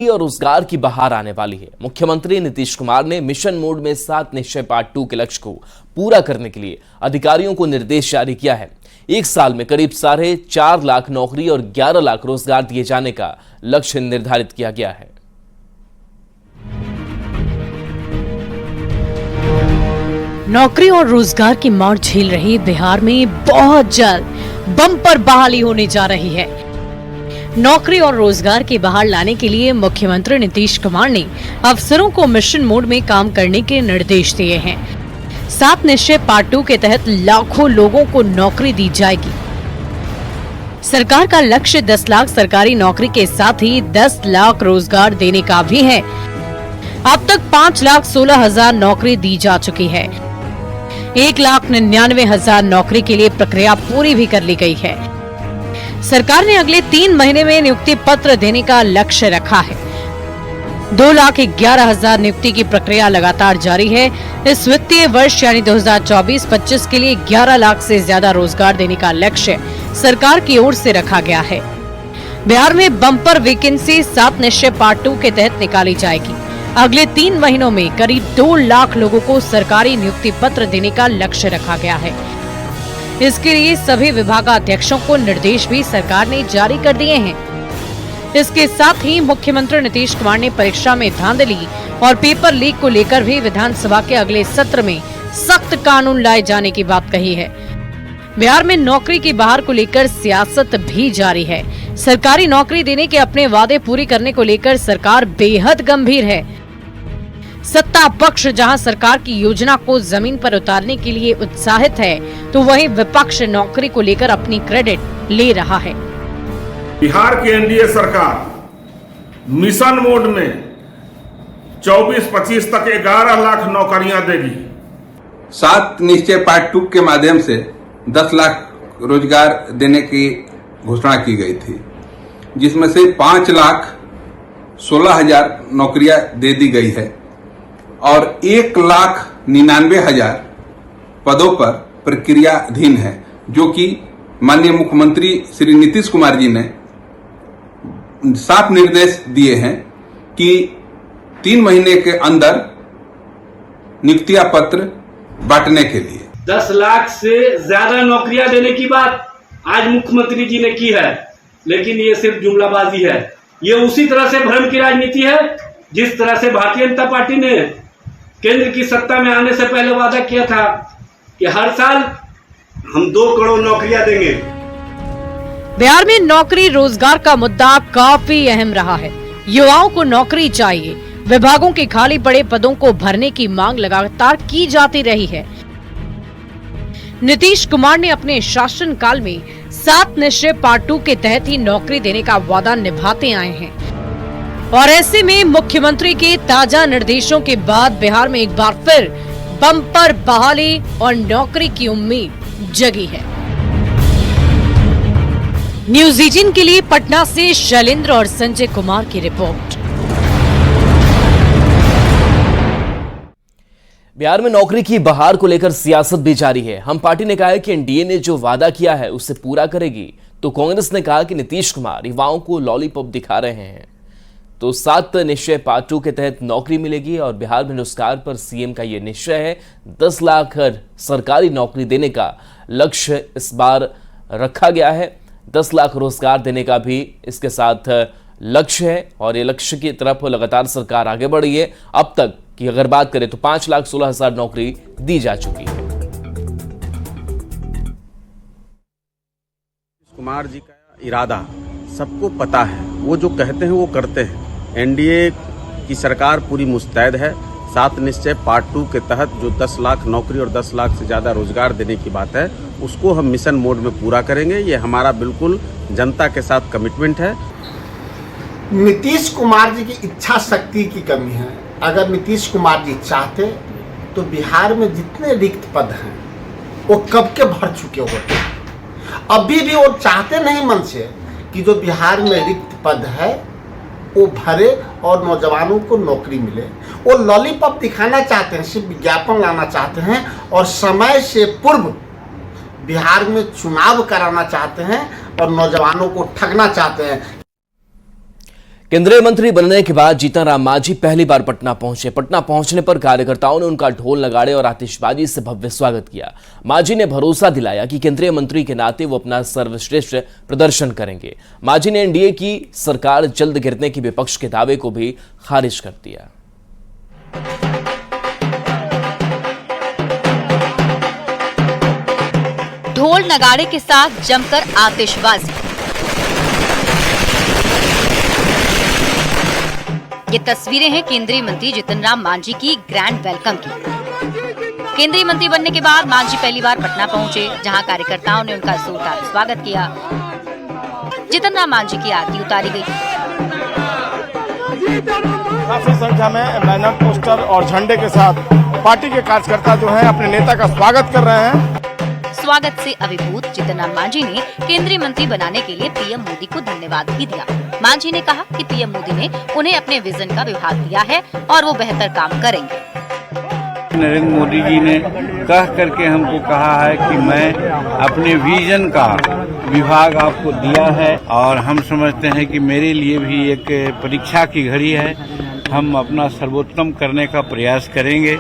और रोजगार की बहार आने वाली है। मुख्यमंत्री नीतीश कुमार ने मिशन मोड में 7 निश्चय पार्ट 2 के लक्ष्य को पूरा करने के लिए अधिकारियों को निर्देश जारी किया है। एक साल में करीब 4.5 लाख नौकरी और 11 लाख रोजगार दिए जाने का लक्ष्य निर्धारित किया गया है। नौकरी और रोजगार की मार झेल रही बिहार में बहुत जल्द बम्पर बहाली होने जा रही है। नौकरी और रोजगार की बहार लाने के लिए मुख्यमंत्री नीतीश कुमार ने अफसरों को मिशन मोड में काम करने के निर्देश दिए हैं। 7 निश्चय पार्ट 2 के तहत लाखों लोगों को नौकरी दी जाएगी। सरकार का लक्ष्य 10 लाख सरकारी नौकरी के साथ ही 10 लाख रोजगार देने का भी है। अब तक 5,16,000 नौकरी दी जा चुकी है। 1,99,000 नौकरी के लिए प्रक्रिया पूरी भी कर ली गई है। सरकार ने अगले 3 महीने में नियुक्ति पत्र देने का लक्ष्य रखा है। 2,11,000 नियुक्ति की प्रक्रिया लगातार जारी है। इस वित्तीय वर्ष यानी 2024-25 के लिए 11 लाख से ज्यादा रोजगार देने का लक्ष्य सरकार की ओर से रखा गया है। बिहार में बम्पर वैकेंसी 7 निश्चय पार्ट 2 के तहत निकाली जाएगी। अगले 3 महीनों में करीब 2 लाख लोगों को सरकारी नियुक्ति पत्र देने का लक्ष्य रखा गया है। इसके लिए सभी विभागाध्यक्षों को निर्देश भी सरकार ने जारी कर दिए हैं। इसके साथ ही मुख्यमंत्री नीतीश कुमार ने परीक्षा में धांधली और पेपर लीक को लेकर भी विधानसभा के अगले सत्र में सख्त कानून लाए जाने की बात कही है। बिहार में नौकरी की बहार को लेकर सियासत भी जारी है। सरकारी नौकरी देने के अपने वादे पूरी करने को लेकर सरकार बेहद गंभीर है। सत्ता पक्ष जहां सरकार की योजना को जमीन पर उतारने के लिए उत्साहित है, तो वहीं विपक्ष नौकरी को लेकर अपनी क्रेडिट ले रहा है। बिहार की एनडीए सरकार मिशन मोड में 24-25 तक 11 लाख नौकरियां देगी। 7 निश्चय पार्ट 2 के माध्यम से 10 लाख रोजगार देने की घोषणा की गई थी, जिसमें से 5,16,000 नौकरियां दे दी गई है और 1,99,000 पदों पर प्रक्रियाधीन है, जो कि माननीय मुख्यमंत्री श्री नीतीश कुमार जी ने साफ निर्देश दिए हैं कि 3 महीने के अंदर नियुक्तियां पत्र बांटने के लिए 10 लाख से ज्यादा नौकरियां देने की बात आज मुख्यमंत्री जी ने की है, लेकिन ये सिर्फ जुमलाबाजी है। ये उसी तरह से भ्रम की राजनीति है जिस तरह से भारतीय जनता पार्टी ने केंद्र की सत्ता में आने से पहले वादा किया था कि हर साल हम 2 करोड़ नौकरियां देंगे। बिहार में नौकरी रोजगार का मुद्दा काफी अहम रहा है। युवाओं को नौकरी चाहिए। विभागों के खाली पड़े पदों को भरने की मांग लगातार की जाती रही है। नीतीश कुमार ने अपने शासनकाल में 7 निश्चय पार्ट 2 के तहत ही नौकरी देने का वादा निभाते आए हैं और ऐसे में मुख्यमंत्री के ताजा निर्देशों के बाद बिहार में एक बार फिर बम्पर बहाली और नौकरी की उम्मीद जगी है। न्यूज 18 के लिए पटना से शैलेंद्र और संजय कुमार की रिपोर्ट। बिहार में नौकरी की बहार को लेकर सियासत भी जारी है। हम पार्टी ने कहा है कि एनडीए ने जो वादा किया है उसे पूरा करेगी, तो कांग्रेस ने कहा कि नीतीश कुमार युवाओं को लॉलीपॉप दिखा रहे हैं। तो 7 निश्चय पार्ट 2 के तहत नौकरी मिलेगी और बिहार में रोजगार पर सीएम का यह निश्चय है। 10 लाख सरकारी नौकरी देने का लक्ष्य इस बार रखा गया है। 10 लाख रोजगार देने का भी इसके साथ लक्ष्य है और ये लक्ष्य की तरफ लगातार सरकार आगे बढ़ रही है। अब तक की अगर बात करें तो 5,16,000 नौकरी दी जा चुकी है। कुमार जी का इरादा सबको पता है, वो जो कहते हैं वो करते हैं। एनडीए की सरकार पूरी मुस्तैद है। 7 निश्चय पार्ट 2 के तहत जो 10 लाख नौकरी और 10 लाख से ज्यादा रोजगार देने की बात है, उसको हम मिशन मोड में पूरा करेंगे। ये हमारा बिल्कुल जनता के साथ कमिटमेंट है। नीतीश कुमार जी की इच्छा शक्ति की कमी है। अगर नीतीश कुमार जी चाहते तो बिहार में जितने रिक्त पद हैं वो कब के भर चुके होते। अभी भी वो चाहते नहीं मन से कि जो बिहार में रिक्त पद है वो भरे और नौजवानों को नौकरी मिले। वो लॉलीपॉप दिखाना चाहते हैं, सिर्फ विज्ञापन लाना चाहते हैं और समय से पूर्व बिहार में चुनाव कराना चाहते हैं और नौजवानों को ठगना चाहते हैं। केंद्रीय मंत्री बनने के बाद जीतन राम मांझी पहली बार पटना पहुंचे। पटना पहुंचने पर कार्यकर्ताओं ने उनका ढोल नगाड़े और आतिशबाजी से भव्य स्वागत किया। मांझी ने भरोसा दिलाया कि केंद्रीय मंत्री के नाते वो अपना सर्वश्रेष्ठ प्रदर्शन करेंगे। मांझी ने एनडीए की सरकार जल्द गिरने की विपक्ष के दावे को भी खारिज कर दिया। ढोल नगाड़े के साथ जमकर आतिशबाजी। ये तस्वीरें हैं केंद्रीय मंत्री जीतन राम मांझी की ग्रैंड वेलकम की। केंद्रीय मंत्री बनने के बाद मांझी पहली बार पटना पहुंचे, जहां कार्यकर्ताओं ने उनका जोरदार स्वागत किया। जीतन राम मांझी की आरती उतारी गई। काफी संख्या में बैनर, पोस्टर और झंडे के साथ पार्टी के कार्यकर्ता जो हैं अपने नेता का स्वागत कर रहे हैं। स्वागत से अभिभूत जीतन राम मांझी ने केंद्रीय मंत्री बनाने के लिए पीएम मोदी को धन्यवाद भी दिया। मांझी ने कहा कि पीएम मोदी ने उन्हें अपने विजन का विभाग दिया है और वो बेहतर काम करेंगे। नरेंद्र मोदी जी ने कह करके हमको कहा है कि मैं अपने विजन का विभाग आपको दिया है और हम समझते हैं कि मेरे लिए भी एक परीक्षा की घड़ी है। हम अपना सर्वोत्तम करने का प्रयास करेंगे।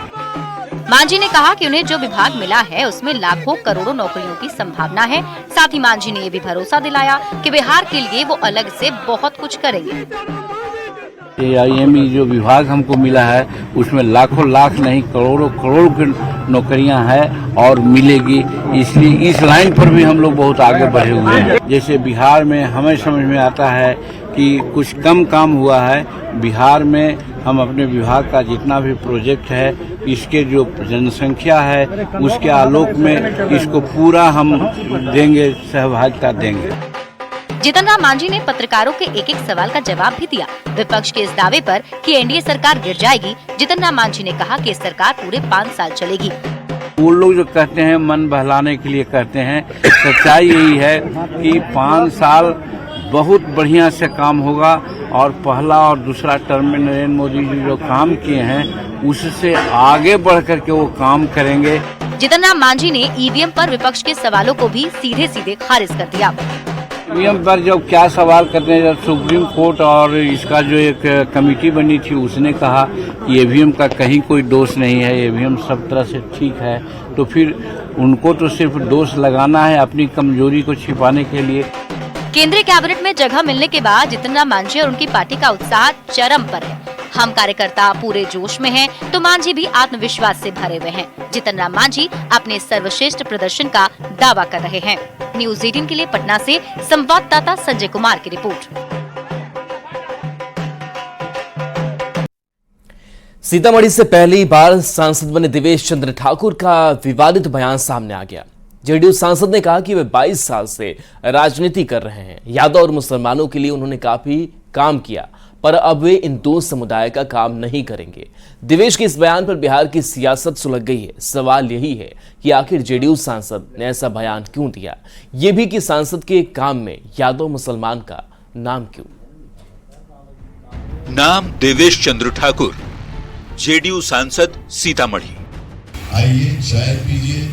मांझी ने कहा कि उन्हें जो विभाग मिला है उसमें लाखों करोड़ों नौकरियों की संभावना है। साथ ही मांझी ने ये भी भरोसा दिलाया कि बिहार के लिए वो अलग से बहुत कुछ करेंगे। AIME जो विभाग हमको मिला है उसमें लाखों लाख नहीं करोड़ों करोड़ की नौकरियां हैं और मिलेगी, इसलिए इस लाइन पर भी हम लोग बहुत आगे बढ़े हुए हैं। जैसे बिहार में हमें समझ में आता है कि कुछ कम काम हुआ है। बिहार में हम अपने विभाग का जितना भी प्रोजेक्ट है, इसके जो जनसंख्या है उसके आलोक में इसको पूरा हम देंगे, सहभागिता देंगे। जीतन राम मांझी ने पत्रकारों के एक एक सवाल का जवाब भी दिया। विपक्ष के इस दावे पर कि एनडीए सरकार गिर जाएगी, जीतन राम मांझी ने कहा कि सरकार पूरे 5 साल चलेगी। वो लोग जो कहते हैं मन बहलाने के लिए कहते हैं, सच्चाई यही है कि 5 साल बहुत बढ़िया से काम होगा और पहला और दूसरा टर्म में नरेंद्र मोदी जी जो काम किए हैं उससे आगे बढ़ करके वो काम करेंगे। जीतन राम मांझी ने ईवीएम पर विपक्ष के सवालों को भी सीधे सीधे खारिज कर दिया। ईवीएम पर जब क्या सवाल करते हैं, जब सुप्रीम कोर्ट और इसका जो एक कमेटी बनी थी उसने कहा कि ईवीएम का कहीं कोई दोष नहीं है, ईवीएम सब तरह से ठीक है, तो फिर उनको तो सिर्फ दोष लगाना है अपनी कमजोरी को छिपाने के लिए। केंद्रीय कैबिनेट में जगह मिलने के बाद जीतन राम मांझी और उनकी पार्टी का उत्साह चरम पर है। हम कार्यकर्ता पूरे जोश में हैं, तो मांझी भी आत्मविश्वास से भरे हुए हैं। जीतन राम मांझी अपने सर्वश्रेष्ठ प्रदर्शन का दावा कर रहे हैं। न्यूज़ 18 के लिए पटना से संवाददाता संजय कुमार की रिपोर्ट। सीतामढ़ी से पहली बार सांसद बने देवेश चंद्र ठाकुर का विवादित बयान सामने आ गया। जेडीयू सांसद ने कहा कि वे 22 साल से राजनीति कर रहे हैं। यादव और मुसलमानों के लिए उन्होंने काफी काम किया, पर अब वे इन दो समुदाय का काम नहीं करेंगे। देवेश के इस बयान पर बिहार की सियासत सुलग गई है। सवाल यही है कि आखिर जेडीयू सांसद ने ऐसा बयान क्यों दिया, ये भी कि सांसद के काम में यादव मुसलमान का नाम क्यों। नाम देवेश चंद्र ठाकुर, जेडीयू सांसद सीतामढ़ी। आइए चाय पीजिए।